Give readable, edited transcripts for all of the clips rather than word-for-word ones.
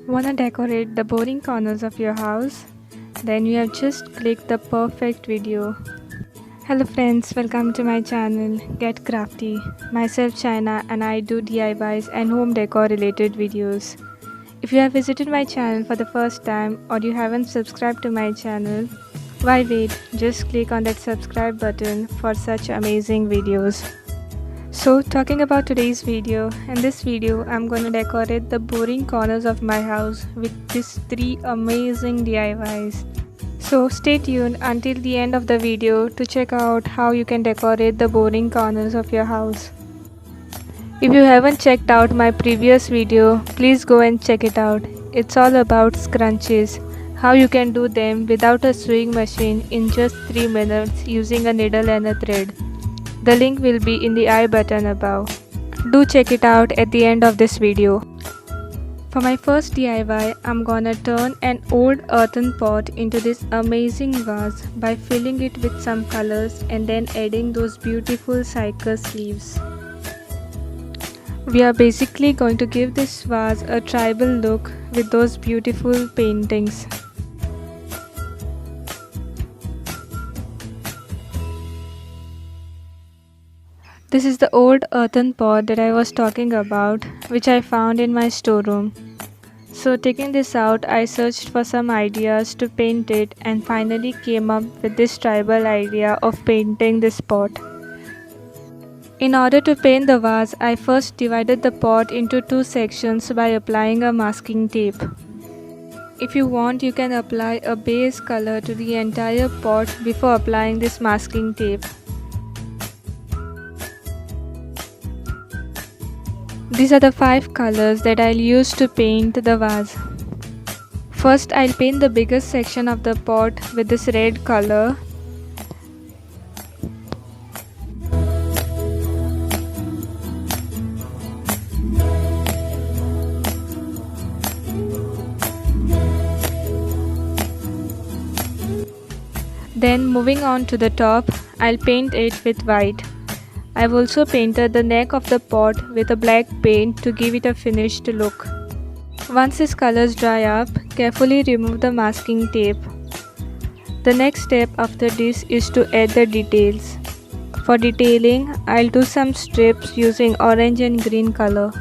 Wanna decorate the boring corners of your house? Then you have just clicked the perfect video. Hello friends, welcome to my channel Get Crafty. Myself China and I do DIYs and home decor related videos. If you have visited my channel for the first time or you haven't subscribed to my channel, why wait? Just click on that subscribe button for such amazing videos. So talking about today's video, in this video I'm going to decorate the boring corners of my house with these 3 amazing DIYs. So stay tuned until the end of the video to check out how you can decorate the boring corners of your house. If you haven't checked out my previous video, please go and check it out. It's all about scrunchies, how you can do them without a sewing machine in just 3 minutes using a needle and a thread. The link will be in the I button above. Do check it out at the end of this video. For my first DIY, I'm gonna turn an old earthen pot into this amazing vase by filling it with some colors and then adding those beautiful cypress leaves. We are basically going to give this vase a tribal look with those beautiful paintings. This is the old earthen pot that I was talking about, which I found in my storeroom. So taking this out, I searched for some ideas to paint it and finally came up with this tribal idea of painting this pot. In order to paint the vase, I first divided the pot into 2 sections by applying a masking tape. If you want, you can apply a base color to the entire pot before applying this masking tape. These are the 5 colors that I'll use to paint the vase. First, I'll paint the biggest section of the pot with this red color. Then moving on to the top, I'll paint it with white. I've also painted the neck of the pot with a black paint to give it a finished look. Once these colors dry up, carefully remove the masking tape. The next step after this is to add the details. For detailing, I'll do some strips using orange and green color.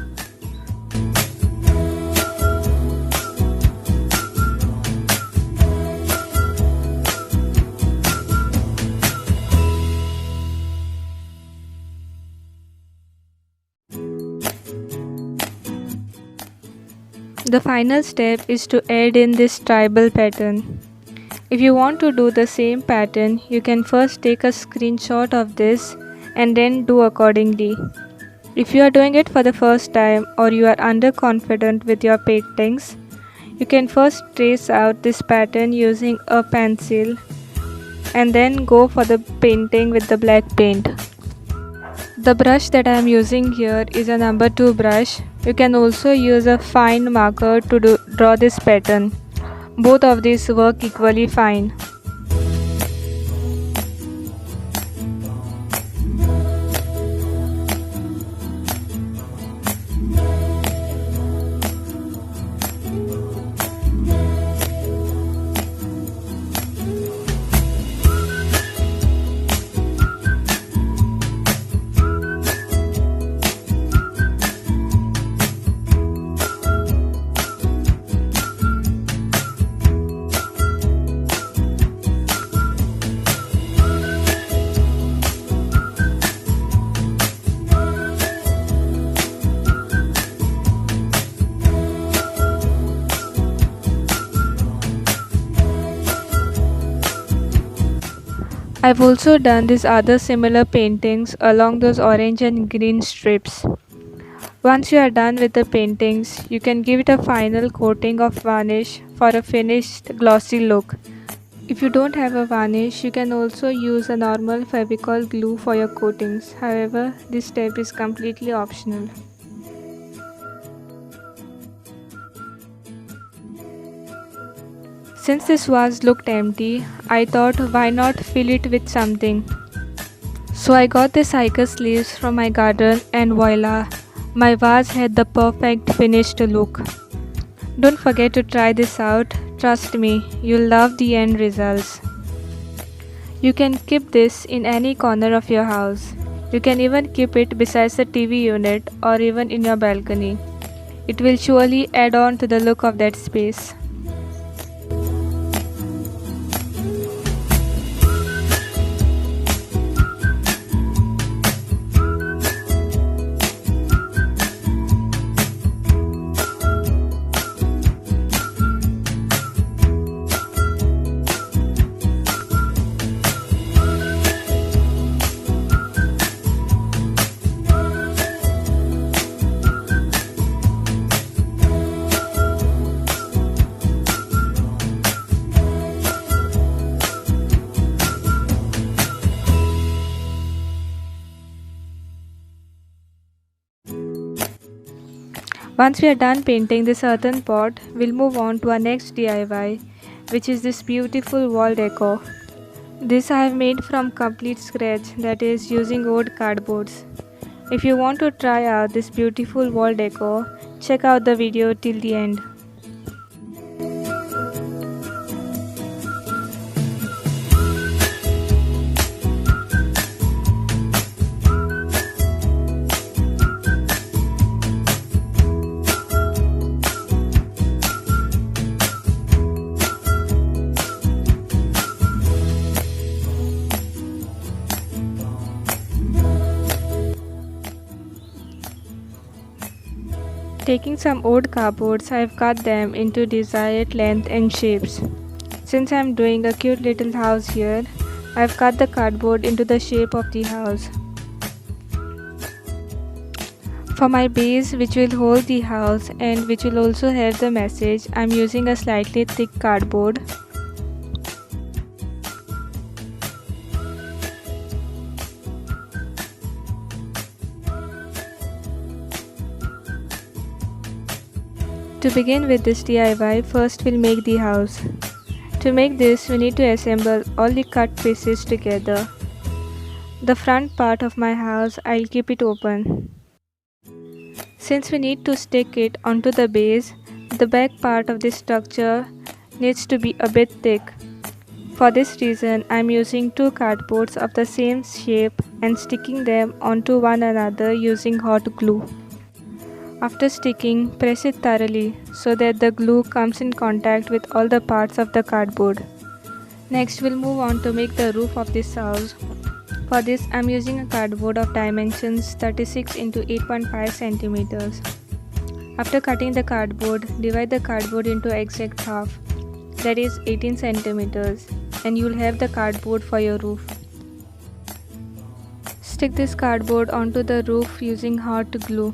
The final step is to add in this tribal pattern. If you want to do the same pattern, you can first take a screenshot of this and then do accordingly. If you are doing it for the first time or you are underconfident with your paintings, you can first trace out this pattern using a pencil and then go for the painting with the black paint. The brush that I am using here is a number 2 brush. You can also use a fine marker to draw this pattern. Both of these work equally fine. I've also done these other similar paintings along those orange and green strips. Once you are done with the paintings, you can give it a final coating of varnish for a finished glossy look. If you don't have a varnish, you can also use a normal Fevicol glue for your coatings. However, this step is completely optional. Since this vase looked empty, I thought why not fill it with something. So I got the cypress leaves from my garden and voila, my vase had the perfect finished look. Don't forget to try this out. Trust me, you'll love the end results. You can keep this in any corner of your house. You can even keep it besides the TV unit or even in your balcony. It will surely add on to the look of that space. Once we are done painting this earthen pot, we'll move on to our next DIY, which is this beautiful wall decor. This I have made from complete scratch, that is using old cardboards. If you want to try out this beautiful wall decor, check out the video till the end. Taking some old cardboards, I have cut them into desired length and shapes. Since I am doing a cute little house here, I have cut the cardboard into the shape of the house. For my base, which will hold the house and which will also have the message, I am using a slightly thick cardboard. To begin with this DIY, first we'll make the house. To make this, we need to assemble all the cut pieces together. The front part of my house, I'll keep it open. Since we need to stick it onto the base, the back part of this structure needs to be a bit thick. For this reason, I'm using two cardboards of the same shape and sticking them onto one another using hot glue. After sticking, press it thoroughly so that the glue comes in contact with all the parts of the cardboard. Next, we'll move on to make the roof of this house. For this, I'm using a cardboard of dimensions 36 into 8.5 centimeters. After cutting the cardboard, divide the cardboard into exact half, that is 18 centimeters, and you'll have the cardboard for your roof. Stick this cardboard onto the roof using hot glue.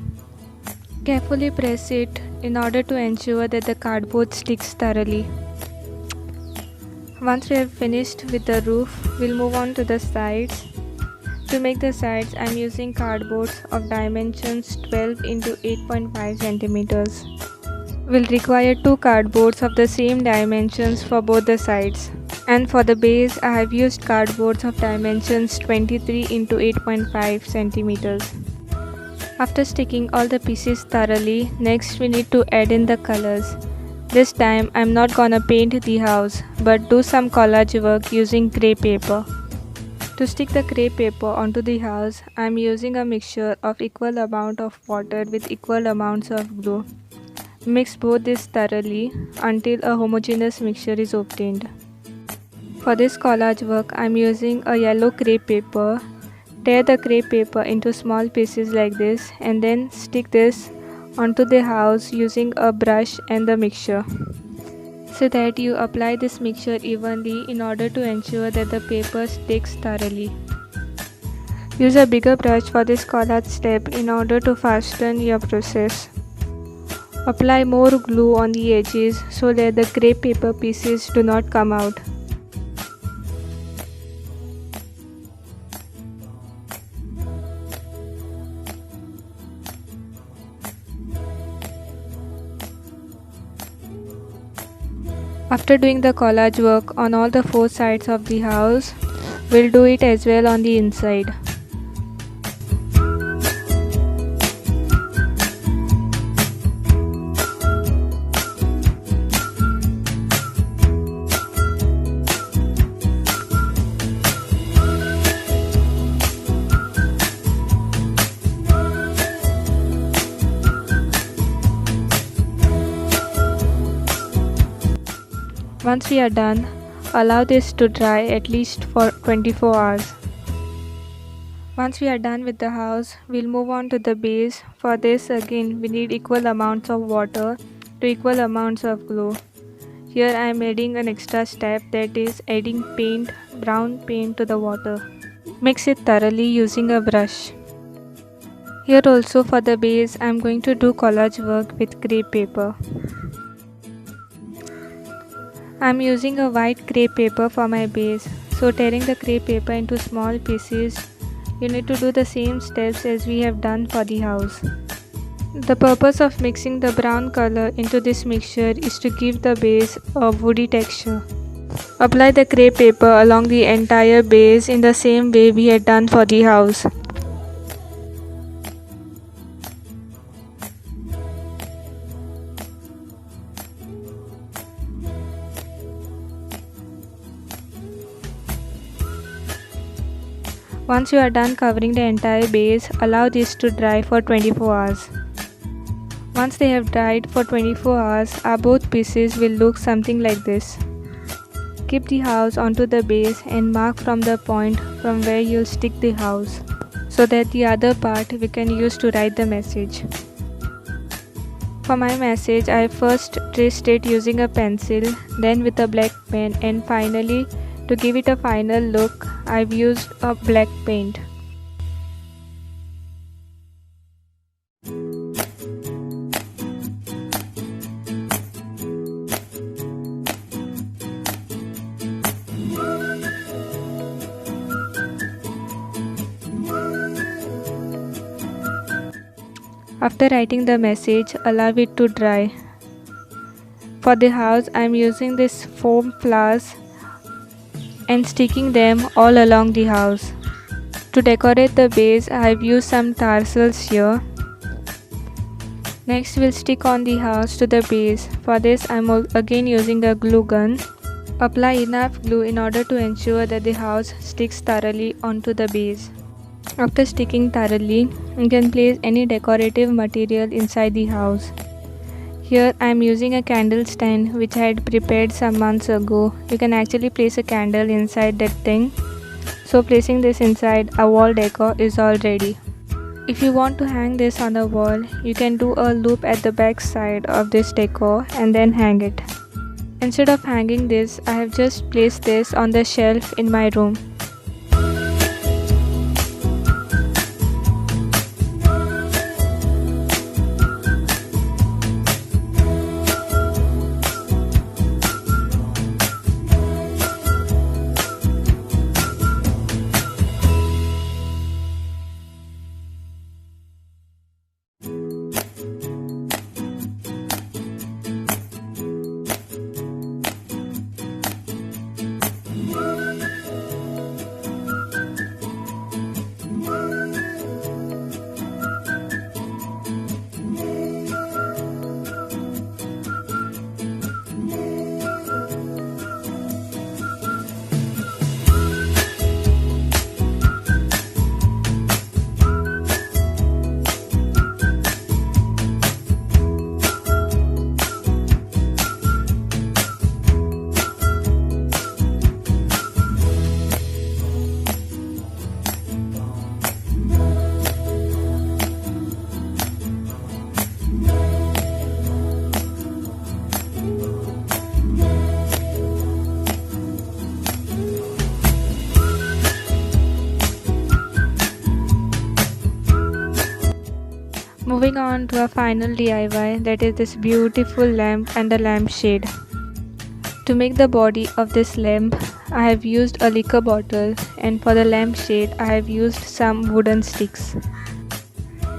Carefully press it in order to ensure that the cardboard sticks thoroughly. Once we have finished with the roof, we'll move on to the sides. To make the sides, I'm using cardboards of dimensions 12 into 8.5 centimeters. We'll require two cardboards of the same dimensions for both the sides. And for the base, I have used cardboards of dimensions 23 into 8.5 centimeters. After sticking all the pieces thoroughly, next we need to add in the colors. This time I'm not gonna paint the house, but do some collage work using crepe paper. To stick the crepe paper onto the house, I'm using a mixture of equal amount of water with equal amounts of glue. Mix both this thoroughly until a homogeneous mixture is obtained. For this collage work, I'm using a yellow crepe paper. Tear the crepe paper into small pieces like this and then stick this onto the house using a brush and the mixture, so that you apply this mixture evenly in order to ensure that the paper sticks thoroughly. Use a bigger brush for this collage step in order to fasten your process. Apply more glue on the edges so that the crepe paper pieces do not come out. After doing the collage work on all the four sides of the house, we'll do it as well on the inside. Once we are done, allow this to dry at least for 24 hours. Once we are done with the house, we'll move on to the base. For this again, we need equal amounts of water to equal amounts of glue. Here I am adding an extra step, that is adding paint, brown paint to the water. Mix it thoroughly using a brush. Here also for the base, I am going to do collage work with crepe paper. I am using a white crepe paper for my base. So tearing the crepe paper into small pieces, you need to do the same steps as we have done for the house. The purpose of mixing the brown color into this mixture is to give the base a woody texture. Apply the crepe paper along the entire base in the same way we had done for the house. Once you are done covering the entire base, allow this to dry for 24 hours. Once they have dried for 24 hours, our both pieces will look something like this. Keep the house onto the base and mark from the point from where you'll stick the house, so that the other part we can use to write the message. For my message, I first traced it using a pencil, then with a black pen, and finally, to give it a final look, I've used a black paint. After writing the message, allow it to dry. For the house, I am using this foam flowers and sticking them all along the house. To decorate the base, I have used some tassels here. Next, we'll stick on the house to the base. For this, I am again using a glue gun. Apply enough glue in order to ensure that the house sticks thoroughly onto the base. After sticking thoroughly, you can place any decorative material inside the house. Here I am using a candle stand which I had prepared some months ago. You can actually place a candle inside that thing. So placing this inside, a wall decor is all ready. If you want to hang this on the wall, you can do a loop at the back side of this decor and then hang it. Instead of hanging this, I have just placed this on the shelf in my room. Moving on to a final DIY, that is this beautiful lamp and the lampshade. To make the body of this lamp, I have used a liquor bottle, and for the lampshade I have used some wooden sticks.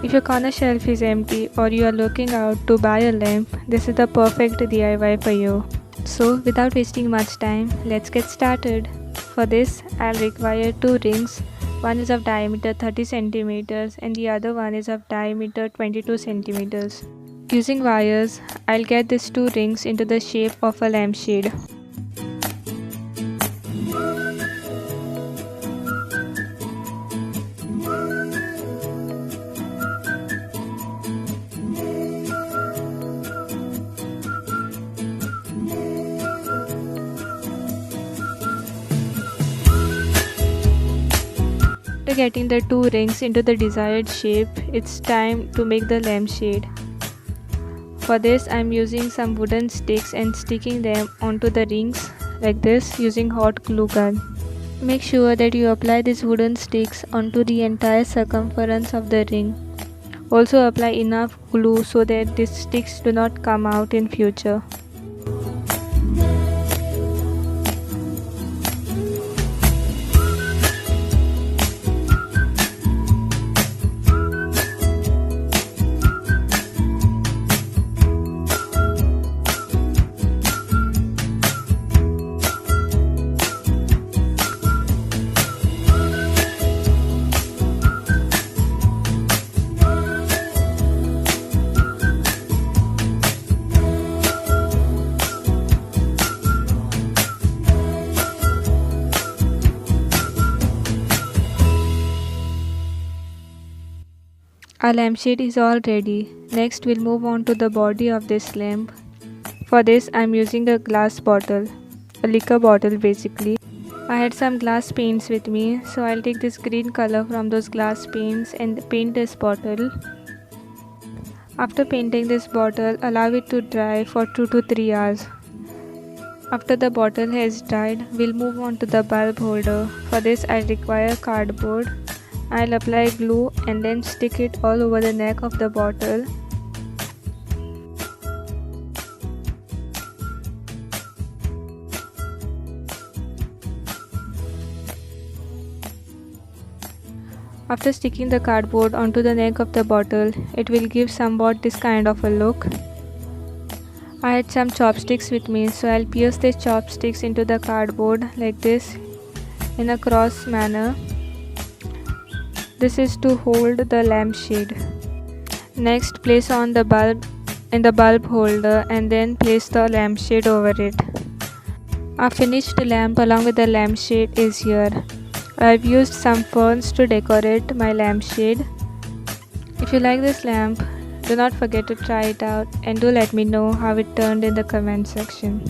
If your corner shelf is empty or you are looking out to buy a lamp, this is the perfect DIY for you. So without wasting much time, let's get started. For this, I'll require two rings. One is of diameter 30 cm and the other one is of diameter 22 cm. Using wires, I'll get these two rings into the shape of a lampshade. After getting the two rings into the desired shape, it's time to make the lampshade. For this, I'm using some wooden sticks and sticking them onto the rings like this using hot glue gun. Make sure that you apply these wooden sticks onto the entire circumference of the ring. Also apply enough glue so that these sticks do not come out in future. Our lampshade is all ready. Next we'll move on to the body of this lamp. For this I'm using a glass bottle, a liquor bottle basically. I had some glass paints with me, so I'll take this green color from those glass paints and paint this bottle. After painting this bottle, allow it to dry for 2 to 3 hours. After the bottle has dried, we'll move on to the bulb holder. For this I require cardboard. I'll apply glue and then stick it all over the neck of the bottle. After sticking the cardboard onto the neck of the bottle, it will give somewhat this kind of a look. I had some chopsticks with me, so I'll pierce the chopsticks into the cardboard like this in a cross manner. This is to hold the lampshade. Next, place on the bulb in the bulb holder and then place the lampshade over it. Our finished lamp along with the lampshade is here. I've used some ferns to decorate my lampshade. If you like this lamp, do not forget to try it out and do let me know how it turned in the comment section.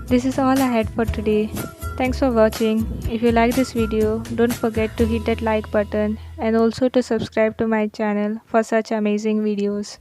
This is all I had for today. Thanks for watching. If you like this video, don't forget to hit that like button and also to subscribe to my channel for such amazing videos.